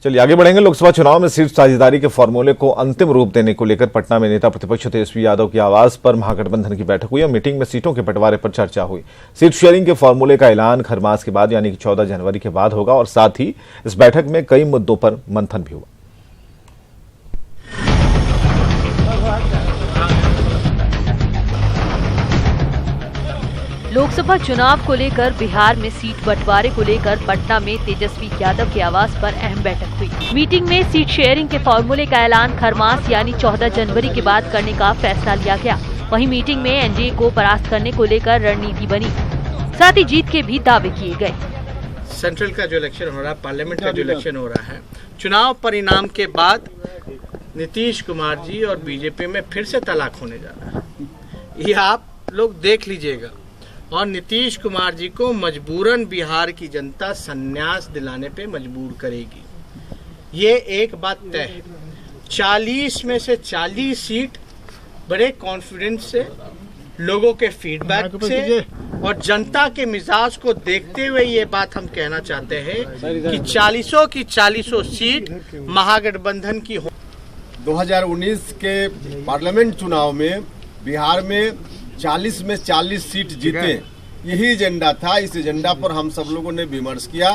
चलिए आगे बढ़ेंगे। लोकसभा चुनाव में सीट साझेदारी के फॉर्मूले को अंतिम रूप देने को लेकर पटना में नेता प्रतिपक्ष तेजस्वी यादव की आवास पर महागठबंधन की बैठक हुई और मीटिंग में सीटों के बंटवारे पर चर्चा हुई। सीट शेयरिंग के फॉर्मूले का ऐलान हर मास के बाद यानी कि 14 जनवरी के बाद होगा और साथ ही इस बैठक में कई मुद्दों पर मंथन भी हुआ। लोकसभा चुनाव को लेकर बिहार में सीट बंटवारे को लेकर पटना में तेजस्वी यादव के आवास पर अहम बैठक हुई। मीटिंग में सीट शेयरिंग के फॉर्मूले का ऐलान खरमास यानी 14 जनवरी के बाद करने का फैसला लिया गया। वहीं मीटिंग में एनडीए को परास्त करने को लेकर रणनीति बनी, साथ ही जीत के भी दावे किए गए। सेंट्रल का जो इलेक्शन हो रहा है, पार्लियामेंट का जो इलेक्शन हो रहा है, चुनाव परिणाम के बाद नीतीश कुमार जी और बीजेपी में फिर से तलाक होने जा रहा है। ये आप लोग देख लीजिएगा और नीतीश कुमार जी को मजबूरन बिहार की जनता संन्यास दिलाने पे मजबूर करेगी। ये एक बात तय है। 40 में से 40 सीट बड़े कॉन्फिडेंस से, लोगों के फीडबैक से और जनता के मिजाज को देखते हुए ये बात हम कहना चाहते हैं कि 40 की 40 सीट महागठबंधन की हो। 2019 के पार्लियामेंट चुनाव में बिहार में 40 में 40 सीट जीते, यही एजेंडा था। इस एजेंडा पर हम सब लोगों ने विमर्श किया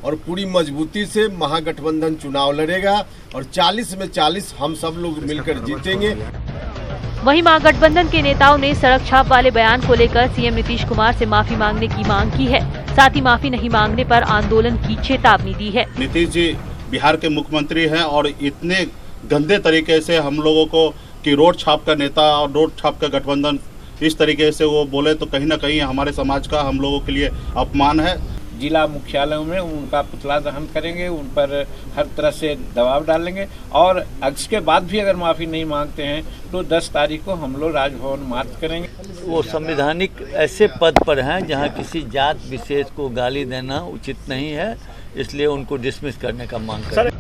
और पूरी मजबूती से महागठबंधन चुनाव लड़ेगा और 40 में 40 हम सब लोग मिलकर जीतेंगे। वहीं महागठबंधन के नेताओं ने सड़क छाप वाले बयान को लेकर सीएम नीतीश कुमार से माफी मांगने की मांग की है। साथ ही माफी नहीं मांगने पर आंदोलन की चेतावनी दी है। नीतीश जी बिहार के मुख्यमंत्री हैं और इतने गंदे तरीके से हम लोगों को कि रोड छाप का नेता और रोड छाप का गठबंधन इस तरीके से वो बोले तो कहीं ना कहीं हमारे समाज का, हम लोगों के लिए अपमान है। जिला मुख्यालयों में उनका पुतला दहन करेंगे, उन पर हर तरह से दबाव डालेंगे और इसके बाद भी अगर माफ़ी नहीं मांगते हैं तो 10 तारीख को हम लोग राजभवन मार्च करेंगे। वो संवैधानिक ऐसे पद पर हैं जहां किसी जात विशेष को गाली देना उचित नहीं है, इसलिए उनको डिसमिस करने का मांग करें।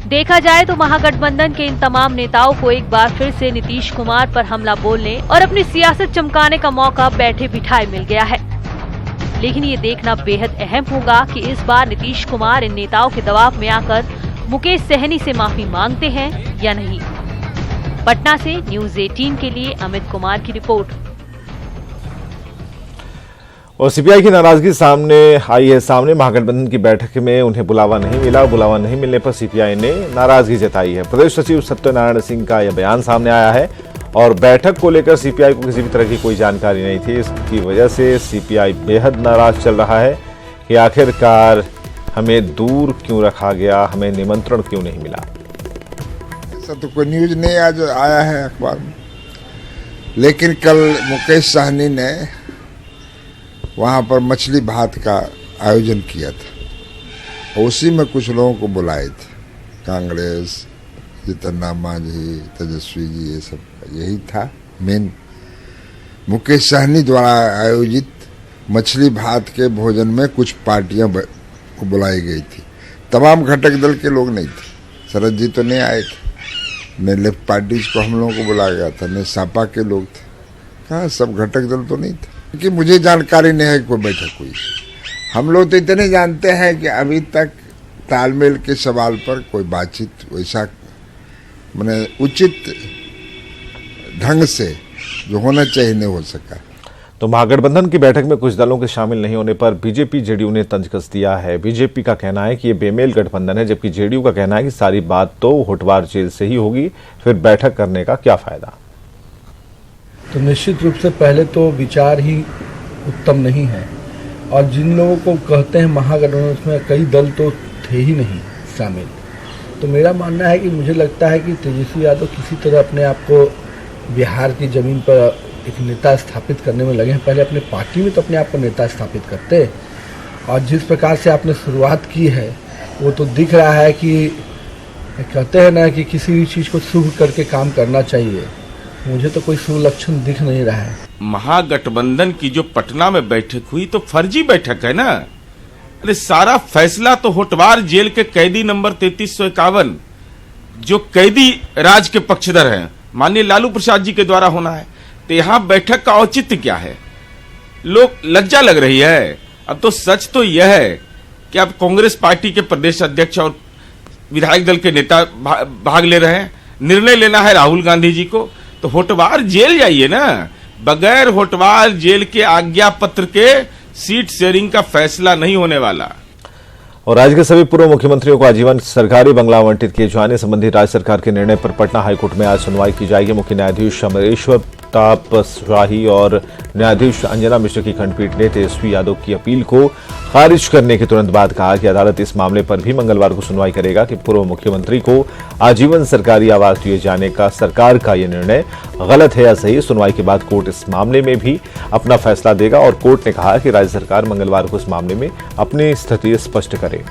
देखा जाए तो महागठबंधन के इन तमाम नेताओं को एक बार फिर से नीतीश कुमार पर हमला बोलने और अपनी सियासत चमकाने का मौका बैठे बिठाए मिल गया है। लेकिन ये देखना बेहद अहम होगा कि इस बार नीतीश कुमार इन नेताओं के दबाव में आकर मुकेश सहनी से माफी मांगते हैं या नहीं। पटना से न्यूज़ 18 के लिए अमित कुमार की रिपोर्ट। और सीपीआई की नाराजगी सामने आई है। सामने महागठबंधन की बैठक में उन्हें बुलावा नहीं मिला। बुलावा नहीं मिलने पर सीपीआई ने नाराजगी जताई है। प्रदेश सचिव सत्यनारायण सिंह का यह बयान सामने आया है और बैठक को लेकर सीपीआई को किसी भी तरह की कोई जानकारी नहीं थी। इसकी वजह से सीपीआई बेहद नाराज चल रहा है कि आखिरकार हमें दूर क्यों रखा गया, हमें निमंत्रण क्यों नहीं मिला। ऐसा तो कोई न्यूज नहीं आज आया है अखबार में, लेकिन कल मुकेश सहनी ने वहाँ पर मछली भात का आयोजन किया था। उसी में कुछ लोगों को बुलाए थे, कांग्रेस, जितना मांझी, तेजस्वी जी, ये सब यही था मेन। मुकेश सहनी द्वारा आयोजित मछली भात के भोजन में कुछ पार्टियां को बुलाई गई थी। तमाम घटक दल के लोग नहीं थे। शरद जी तो नहीं आए थे, न लेफ्ट पार्टीज को हम लोगों को बुलाया गया था, न सापा के लोग थे। कहाँ सब घटक दल तो नहीं थे कि मुझे जानकारी नहीं है कि कोई बैठक हुई। हम लोग तो इतने जानते हैं कि अभी तक तालमेल के सवाल पर कोई बातचीत वैसा माने उचित ढंग से जो होना चाहिए नहीं हो सका। तो महागठबंधन की बैठक में कुछ दलों के शामिल नहीं होने पर बीजेपी जेडीयू ने तंज कस दिया है। बीजेपी का कहना है कि ये बेमेल गठबंधन है, जबकि जेडीयू का कहना है कि सारी बात तो होटवार जेल से ही होगी, फिर बैठक करने का क्या फायदा। तो निश्चित रूप से पहले तो विचार ही उत्तम नहीं है और जिन लोगों को कहते हैं महागठबंधन, उसमें कई दल तो थे ही नहीं शामिल। तो मेरा मानना है कि मुझे लगता है कि तेजस्वी यादव किसी तरह अपने आप को बिहार की ज़मीन पर एक नेता स्थापित करने में लगे हैं। पहले अपने पार्टी में तो अपने आप को नेता स्थापित करते, और जिस प्रकार से आपने शुरुआत की है वो तो दिख रहा है कि कहते हैं ना कि किसी भी चीज़ को शुभ करके काम करना चाहिए। मुझे तो कोई शुभ लक्षण दिख नहीं रहा है। महागठबंधन की जो पटना में बैठक हुई तो फर्जी बैठक है ना। अरे सारा फैसला तो होटवार जेल के कैदी नंबर 3351 जो कैदी राज के पक्षधर हैं माननीय लालू प्रसाद जी के द्वारा होना है। तो यहाँ बैठक का औचित्य क्या है? लोग लज्जा लग रही है। अब तो सच तो यह है कि अब कांग्रेस पार्टी के प्रदेश अध्यक्ष और विधायक दल के नेता भाग ले रहे हैं। निर्णय लेना है राहुल गांधी जी को, तो होटवार जेल जाइए ना। बगैर होटवार जेल के आज्ञा पत्र के सीट शेयरिंग का फैसला नहीं होने वाला। और राज्य के सभी पूर्व मुख्यमंत्रियों को आजीवन सरकारी बंगला आवंटित किए जाने संबंधी राज्य सरकार के निर्णय पर पटना हाईकोर्ट में आज सुनवाई की जाएगी। मुख्य न्यायाधीश अमरेश्वर प्रताप शाही और न्यायाधीश अंजना मिश्र की खंडपीठ ने तेजस्वी यादव की अपील को खारिज करने के तुरंत बाद कहा कि अदालत इस मामले पर भी मंगलवार को सुनवाई करेगा कि पूर्व मुख्यमंत्री को आजीवन सरकारी आवास दिए जाने का सरकार का यह निर्णय गलत है या सही। सुनवाई के बाद कोर्ट इस मामले में भी अपना फैसला देगा और कोर्ट ने कहा कि राज्य सरकार मंगलवार को इस मामले में अपनी स्थिति स्पष्ट करे।